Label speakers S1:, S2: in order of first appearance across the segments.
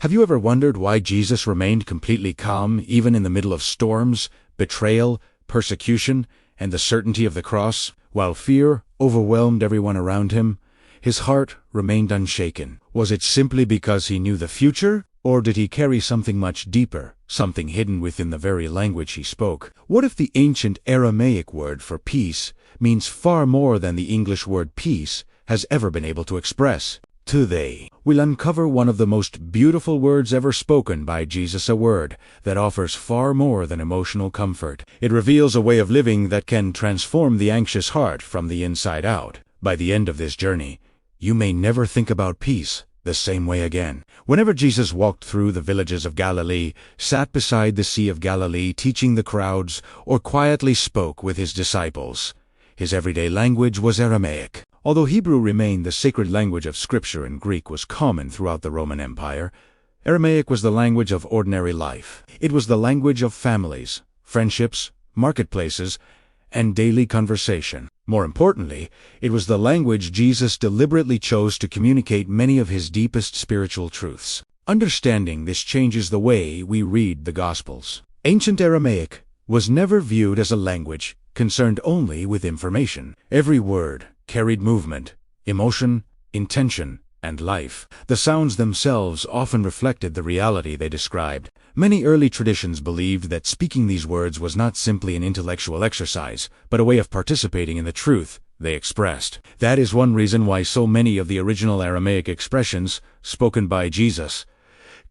S1: Have you ever wondered why Jesus remained completely calm even in the middle of storms, betrayal, persecution, and the certainty of the cross? While fear overwhelmed everyone around him, his heart remained unshaken. Was it simply because he knew the future, or did he carry something much deeper, something hidden within the very language he spoke? What if the ancient Aramaic word for peace means far more than the English word peace has ever been able to express? Today, we'll uncover one of the most beautiful words ever spoken by Jesus, a word that offers far more than emotional comfort. It reveals a way of living that can transform the anxious heart from the inside out. By the end of this journey, you may never think about peace the same way again. Whenever Jesus walked through the villages of Galilee, sat beside the Sea of Galilee teaching the crowds, or quietly spoke with his disciples, his everyday language was Aramaic. Although Hebrew remained the sacred language of Scripture and Greek was common throughout the Roman Empire, Aramaic was the language of ordinary life. It was the language of families, friendships, marketplaces, and daily conversation. More importantly, it was the language Jesus deliberately chose to communicate many of his deepest spiritual truths. Understanding this changes the way we read the Gospels. Ancient Aramaic was never viewed as a language concerned only with information. Every word carried movement, emotion, intention, and life. The sounds themselves often reflected the reality they described. Many early traditions believed that speaking these words was not simply an intellectual exercise, but a way of participating in the truth they expressed. That is one reason why so many of the original Aramaic expressions, spoken by Jesus,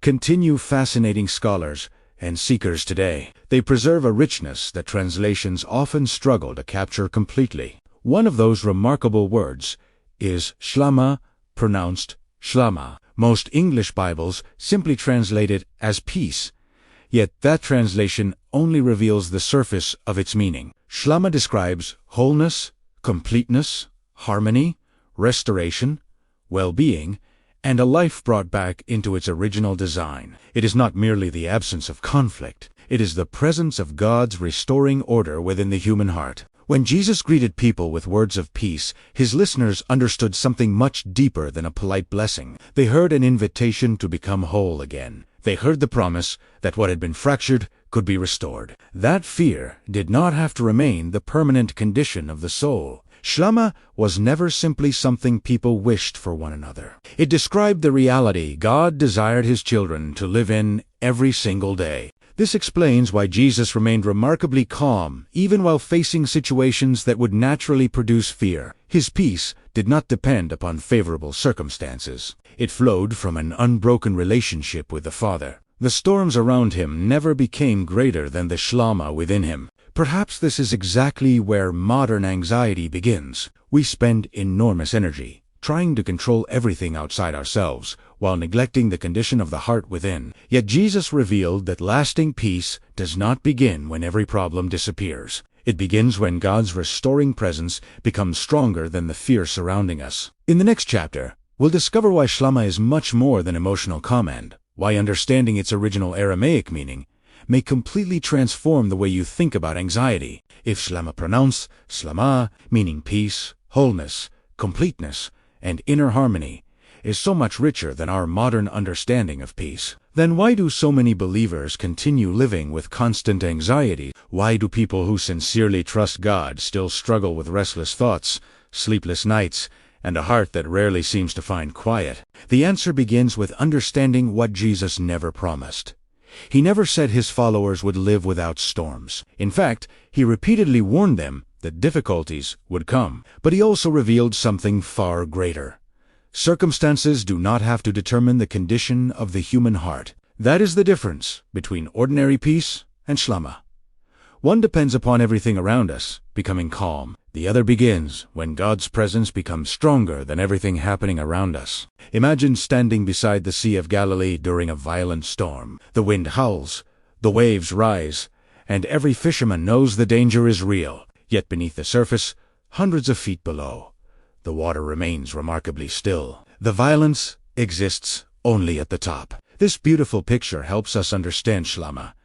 S1: continue fascinating scholars and seekers today. They preserve a richness that translations often struggle to capture completely. One of those remarkable words is SHLAMA, pronounced SHLAMA. Most English Bibles simply translate it as peace, yet that translation only reveals the surface of its meaning. SHLAMA describes wholeness, completeness, harmony, restoration, well-being, and a life brought back into its original design. It is not merely the absence of conflict. It is the presence of God's restoring order within the human heart. When Jesus greeted people with words of peace, his listeners understood something much deeper than a polite blessing. They heard an invitation to become whole again. They heard the promise that what had been fractured could be restored. That fear did not have to remain the permanent condition of the soul. SHLAMA was never simply something people wished for one another. It described the reality God desired his children to live in every single day. This explains why Jesus remained remarkably calm, even while facing situations that would naturally produce fear. His peace did not depend upon favorable circumstances. It flowed from an unbroken relationship with the Father. The storms around him never became greater than the SHLAMA within him. Perhaps this is exactly where modern anxiety begins. We spend enormous energy trying to control everything outside ourselves, while neglecting the condition of the heart within. Yet Jesus revealed that lasting peace does not begin when every problem disappears. It begins when God's restoring presence becomes stronger than the fear surrounding us. In the next chapter, we'll discover why SHLAMA is much more than emotional command, why understanding its original Aramaic meaning may completely transform the way you think about anxiety. If SHLAMA pronounced SHLAMA, meaning peace, wholeness, completeness, and inner harmony, is so much richer than our modern understanding of peace, then why do so many believers continue living with constant anxiety? Why do people who sincerely trust God still struggle with restless thoughts, sleepless nights, and a heart that rarely seems to find quiet? The answer begins with understanding what Jesus never promised. He never said his followers would live without storms. In fact, he repeatedly warned them that difficulties would come. But he also revealed something far greater. Circumstances do not have to determine the condition of the human heart. That is the difference between ordinary peace and SHLAMA. One depends upon everything around us becoming calm. The other begins when God's presence becomes stronger than everything happening around us. Imagine standing beside the Sea of Galilee during a violent storm. The wind howls, the waves rise, and every fisherman knows the danger is real. Yet beneath the surface, hundreds of feet below, the water remains remarkably still. The violence exists only at the top. This beautiful picture helps us understand SHLAMA.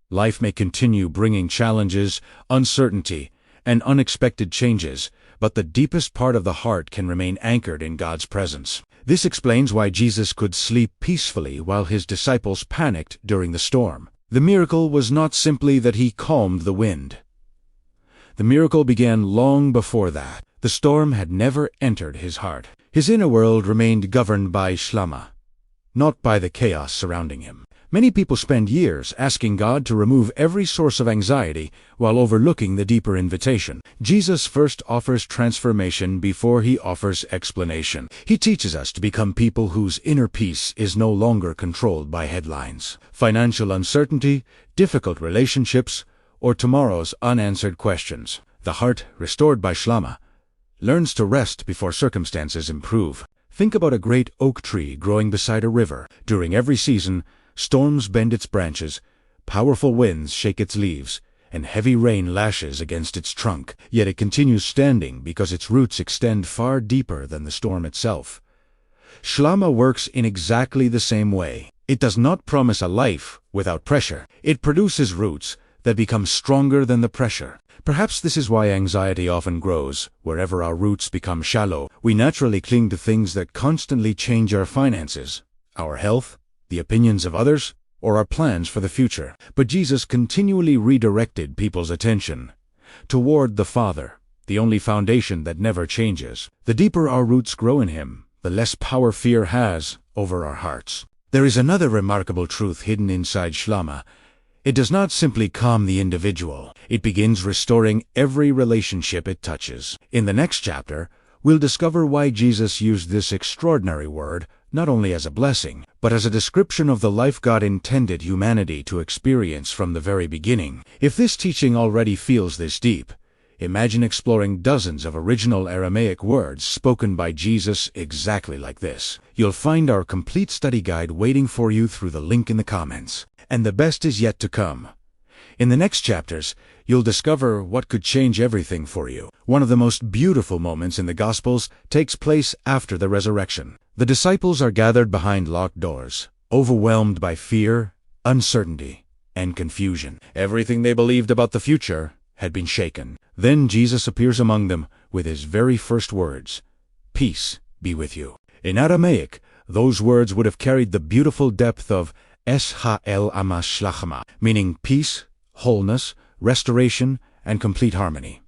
S1: Life may continue bringing challenges, uncertainty, and unexpected changes, but the deepest part of the heart can remain anchored in God's presence. This explains why Jesus could sleep peacefully while his disciples panicked during the storm. The miracle was not simply that he calmed the wind. The miracle began long before that. The storm had never entered his heart. His inner world remained governed by SHLAMA, not by the chaos surrounding him. Many people spend years asking God to remove every source of anxiety while overlooking the deeper invitation. Jesus first offers transformation before he offers explanation. He teaches us to become people whose inner peace is no longer controlled by headlines, financial uncertainty, difficult relationships, or tomorrow's unanswered questions. The heart, restored by SHLAMA, learns to rest before circumstances improve. Think about a great oak tree growing beside a river. During every season, storms bend its branches, powerful winds shake its leaves, and heavy rain lashes against its trunk. Yet it continues standing because its roots extend far deeper than the storm itself. SHLAMA works in exactly the same way. It does not promise a life without pressure. It produces roots that become stronger than the pressure. Perhaps this is why anxiety often grows wherever our roots become shallow. We naturally cling to things that constantly change our finances, our health, the opinions of others, or our plans for the future. But Jesus continually redirected people's attention toward the Father, the only foundation that never changes. The deeper our roots grow in Him, the less power fear has over our hearts. There is another remarkable truth hidden inside SHLAMA. It does not simply calm the individual. It begins restoring every relationship it touches. In the next chapter, we'll discover why Jesus used this extraordinary word not only as a blessing, but as a description of the life God intended humanity to experience from the very beginning. If this teaching already feels this deep, imagine exploring dozens of original Aramaic words spoken by Jesus exactly like this. You'll find our complete study guide waiting for you through the link in the comments. And the best is yet to come. In the next chapters, you'll discover what could change everything for you. One of the most beautiful moments in the Gospels takes place after the resurrection. The disciples are gathered behind locked doors, overwhelmed by fear, uncertainty, and confusion. Everything they believed about the future had been shaken. Then Jesus appears among them with his very first words, "Peace be with you." In Aramaic, those words would have carried the beautiful depth of SHLAMA, meaning peace, wholeness, restoration, and complete harmony.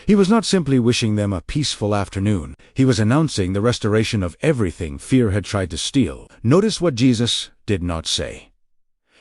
S1: He was not simply wishing them a peaceful afternoon. He was announcing the restoration of everything fear had tried to steal. Notice what Jesus did not say.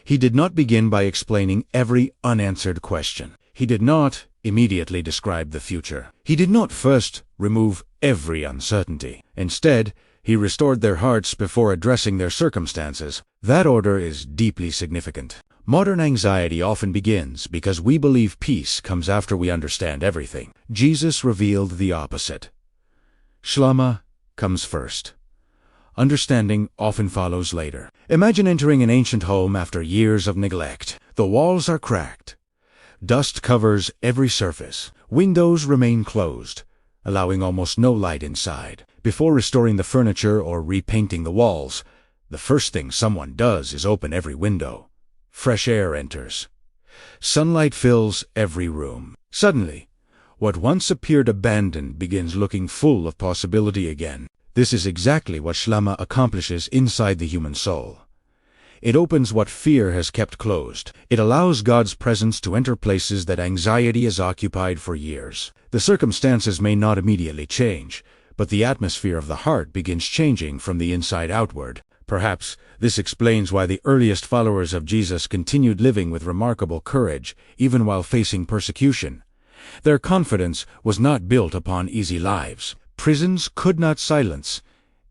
S1: He did not begin by explaining every unanswered question. He did not immediately describe the future. He did not first remove every uncertainty. Instead, he restored their hearts before addressing their circumstances. That order is deeply significant. Modern anxiety often begins because we believe peace comes after we understand everything. Jesus revealed the opposite. SHLAMA comes first. Understanding often follows later. Imagine entering an ancient home after years of neglect. The walls are cracked. Dust covers every surface. Windows remain closed, allowing almost no light inside. Before restoring the furniture or repainting the walls, the first thing someone does is open every window. Fresh air enters. Sunlight fills every room. Suddenly, what once appeared abandoned begins looking full of possibility again. This is exactly what SHLAMA accomplishes inside the human soul. It opens what fear has kept closed. It allows God's presence to enter places that anxiety has occupied for years. The circumstances may not immediately change, but the atmosphere of the heart begins changing from the inside outward. Perhaps this explains why the earliest followers of Jesus continued living with remarkable courage, even while facing persecution. Their confidence was not built upon easy lives. Prisons could not silence,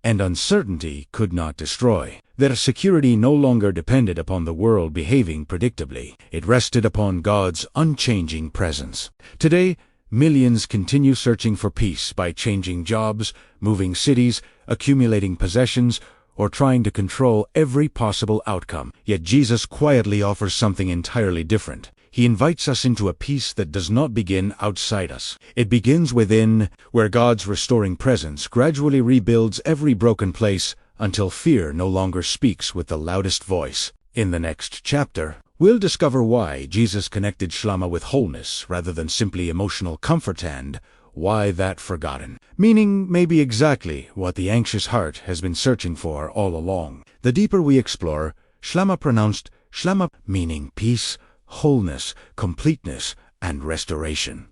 S1: and uncertainty could not destroy. Their security no longer depended upon the world behaving predictably. It rested upon God's unchanging presence. Today, millions continue searching for peace by changing jobs, moving cities, accumulating possessions, or trying to control every possible outcome. Yet Jesus quietly offers something entirely different. He invites us into a peace that does not begin outside us. It begins within, where God's restoring presence gradually rebuilds every broken place until fear no longer speaks with the loudest voice. In the next chapter, we'll discover why Jesus connected SHLAMA with wholeness rather than simply emotional comfort and why that forgotten? Meaning may be exactly what the anxious heart has been searching for all along. The deeper we explore, SHLAMA pronounced SHLAMA, meaning peace, wholeness, completeness, and restoration.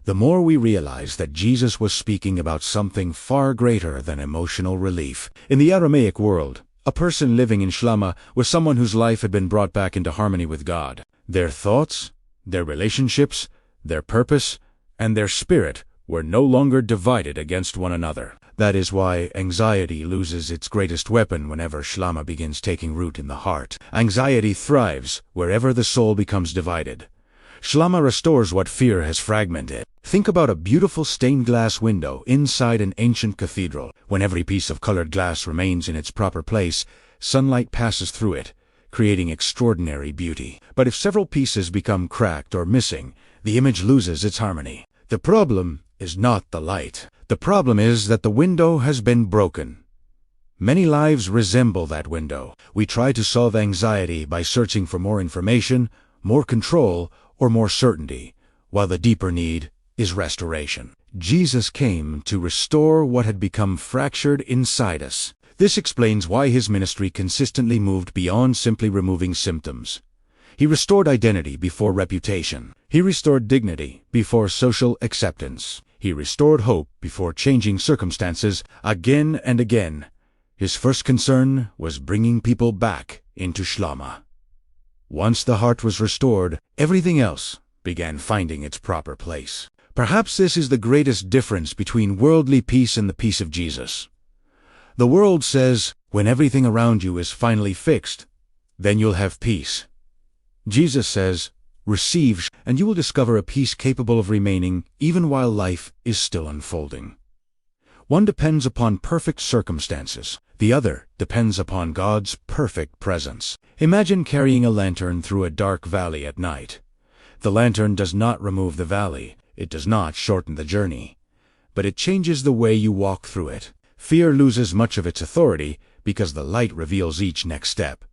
S1: The more we realize that Jesus was speaking about something far greater than emotional relief. In the Aramaic world, a person living in SHLAMA was someone whose life had been brought back into harmony with God. Their thoughts, their relationships, their purpose, and their spirit were no longer divided against one another. That is why anxiety loses its greatest weapon whenever SHLAMA begins taking root in the heart. Anxiety thrives wherever the soul becomes divided. SHLAMA restores what fear has fragmented. Think about a beautiful stained glass window inside an ancient cathedral. When every piece of colored glass remains in its proper place, sunlight passes through it, creating extraordinary beauty. But if several pieces become cracked or missing, the image loses its harmony. The problem is not the light. The problem is that the window has been broken. Many lives resemble that window. We try to solve anxiety by searching for more information, more control, or more certainty, while the deeper need is restoration. Jesus came to restore what had become fractured inside us. This explains why his ministry consistently moved beyond simply removing symptoms. He restored identity before reputation. He restored dignity before social acceptance. He restored hope before changing circumstances again and again. His first concern was bringing people back into SHLAMA. Once the heart was restored, everything else began finding its proper place. Perhaps this is the greatest difference between worldly peace and the peace of Jesus. The world says, when everything around you is finally fixed, then you'll have peace. Jesus says, receive, and you will discover a peace capable of remaining even while life is still unfolding. One depends upon perfect circumstances. The other depends upon God's perfect presence. Imagine carrying a lantern through a dark valley at night. The lantern does not remove the valley. It does not shorten the journey. But it changes the way you walk through it. Fear loses much of its authority because the light reveals each next step.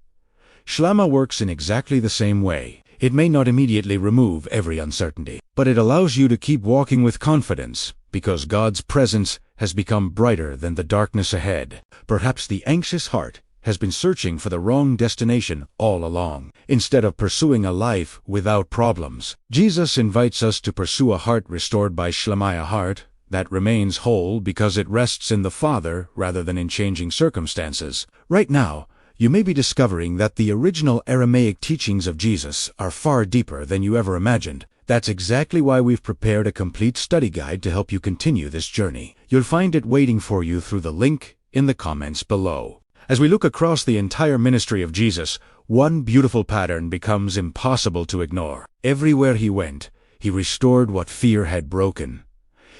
S1: SHLAMA works in exactly the same way. It may not immediately remove every uncertainty, but it allows you to keep walking with confidence because God's presence has become brighter than the darkness ahead. Perhaps the anxious heart has been searching for the wrong destination all along. Instead of pursuing a life without problems, Jesus invites us to pursue a heart restored by SHLAMA, a heart that remains whole because it rests in the Father rather than in changing circumstances. Right now, you may be discovering that the original Aramaic teachings of Jesus are far deeper than you ever imagined. That's exactly why we've prepared a complete study guide to help you continue this journey. You'll find it waiting for you through the link in the comments below. As we look across the entire ministry of Jesus, one beautiful pattern becomes impossible to ignore. Everywhere he went, he restored what fear had broken.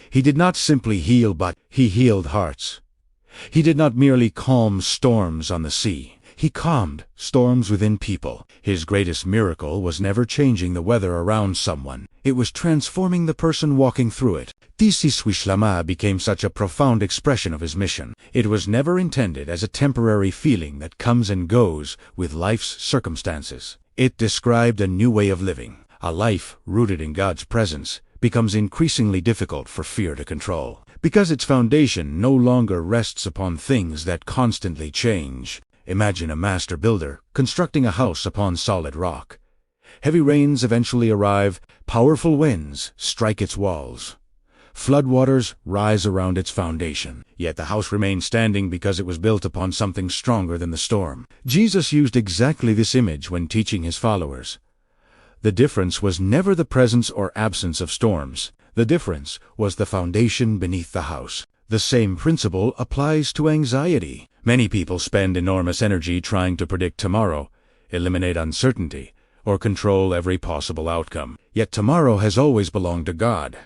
S1: He did not simply heal, but he healed hearts. He did not merely calm storms on the sea. He calmed storms within people. His greatest miracle was never changing the weather around someone. It was transforming the person walking through it. SHLAMA became such a profound expression of his mission. It was never intended as a temporary feeling that comes and goes with life's circumstances. It described a new way of living. A life rooted in God's presence becomes increasingly difficult for fear to control, because its foundation no longer rests upon things that constantly change. Imagine a master builder constructing a house upon solid rock. Heavy rains eventually arrive, powerful winds strike its walls. Floodwaters rise around its foundation. Yet the house remains standing because it was built upon something stronger than the storm. Jesus used exactly this image when teaching his followers. The difference was never the presence or absence of storms. The difference was the foundation beneath the house. The same principle applies to anxiety. Many people spend enormous energy trying to predict tomorrow, eliminate uncertainty, or control every possible outcome. Yet tomorrow has always belonged to God.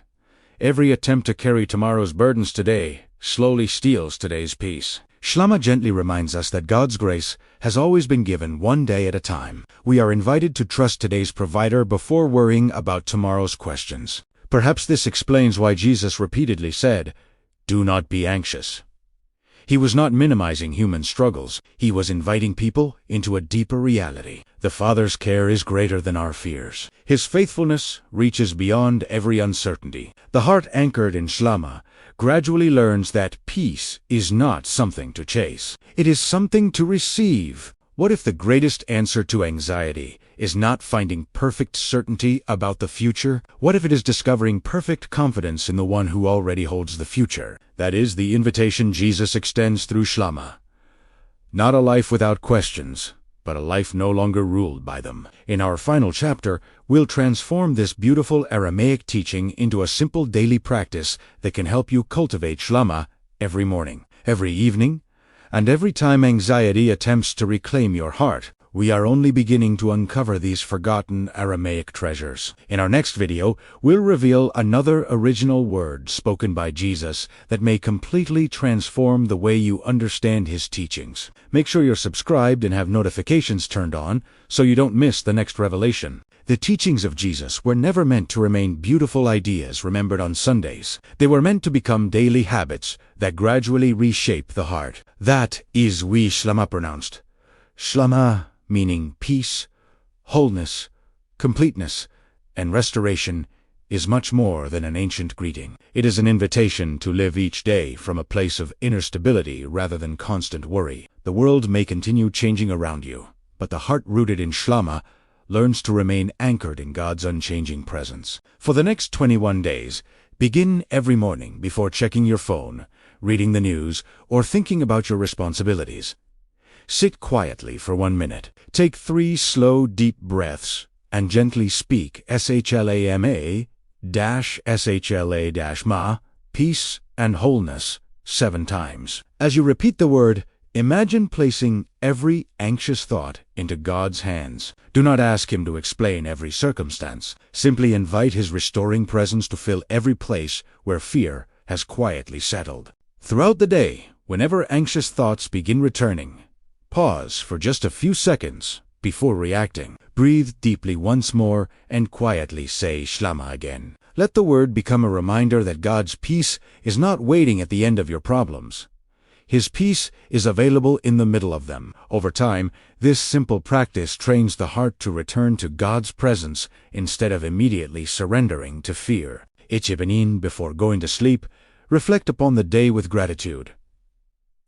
S1: Every attempt to carry tomorrow's burdens today slowly steals today's peace. SHLAMA gently reminds us that God's grace has always been given one day at a time. We are invited to trust today's provider before worrying about tomorrow's questions. Perhaps this explains why Jesus repeatedly said, "Do not be anxious." He was not minimizing human struggles. He was inviting people into a deeper reality. The Father's care is greater than our fears. His faithfulness reaches beyond every uncertainty. The heart anchored in SHLAMA gradually learns that peace is not something to chase. It is something to receive. What if the greatest answer to anxiety is not finding perfect certainty about the future? What if it is discovering perfect confidence in the one who already holds the future? That is the invitation Jesus extends through SHLAMA. Not a life without questions, but a life no longer ruled by them. In our final chapter, we'll transform this beautiful Aramaic teaching into a simple daily practice that can help you cultivate SHLAMA every morning, every evening, and every time anxiety attempts to reclaim your heart. We are only beginning to uncover these forgotten Aramaic treasures. In our next video, we'll reveal another original word spoken by Jesus that may completely transform the way you understand his teachings. Make sure you're subscribed and have notifications turned on so you don't miss the next revelation. The teachings of Jesus were never meant to remain beautiful ideas remembered on Sundays. They were meant to become daily habits that gradually reshape the heart. That is SHLAMA pronounced. SHLAMA meaning peace, wholeness, completeness, and restoration, is much more than an ancient greeting. It is an invitation to live each day from a place of inner stability rather than constant worry. The world may continue changing around you, but the heart rooted in SHLAMA learns to remain anchored in God's unchanging presence. For the next 21 days, begin every morning before checking your phone, reading the news, or thinking about your responsibilities. Sit quietly for 1 minute. Take 3 slow, deep breaths and gently speak SHLAMA-SHLA-ma, peace and wholeness, 7 times. As you repeat the word, imagine placing every anxious thought into God's hands. Do not ask him to explain every circumstance. Simply invite his restoring presence to fill every place where fear has quietly settled. Throughout the day, whenever anxious thoughts begin returning, pause for just a few seconds before reacting. Breathe deeply once more and quietly say SHLAMA again. Let the word become a reminder that God's peace is not waiting at the end of your problems. His peace is available in the middle of them. Over time, this simple practice trains the heart to return to God's presence instead of immediately surrendering to fear. Each evening, before going to sleep, reflect upon the day with gratitude.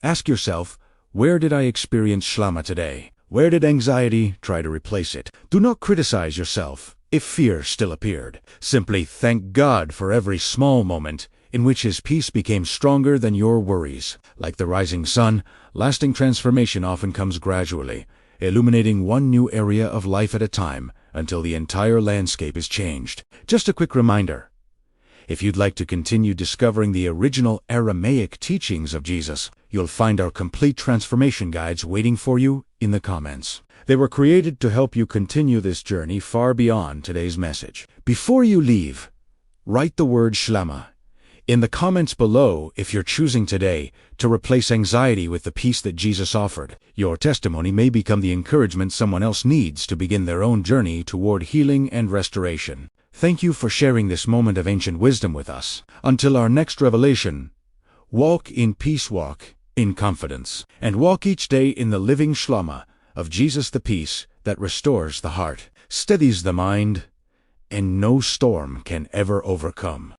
S1: Ask yourself, where did I experience SHLAMA today? Where did anxiety try to replace it? Do not criticize yourself if fear still appeared. Simply thank God for every small moment in which his peace became stronger than your worries. Like the rising sun, lasting transformation often comes gradually, illuminating one new area of life at a time until the entire landscape is changed. Just a quick reminder. If you'd like to continue discovering the original Aramaic teachings of Jesus, you'll find our complete transformation guides waiting for you in the comments. They were created to help you continue this journey far beyond today's message. Before you leave, write the word SHLAMA in the comments below if you're choosing today to replace anxiety with the peace that Jesus offered. Your testimony may become the encouragement someone else needs to begin their own journey toward healing and restoration. Thank you for sharing this moment of ancient wisdom with us. Until our next revelation, walk in peace, walk in confidence, and walk each day in the living SHLAMA of Jesus, the peace that restores the heart, steadies the mind, and no storm can ever overcome.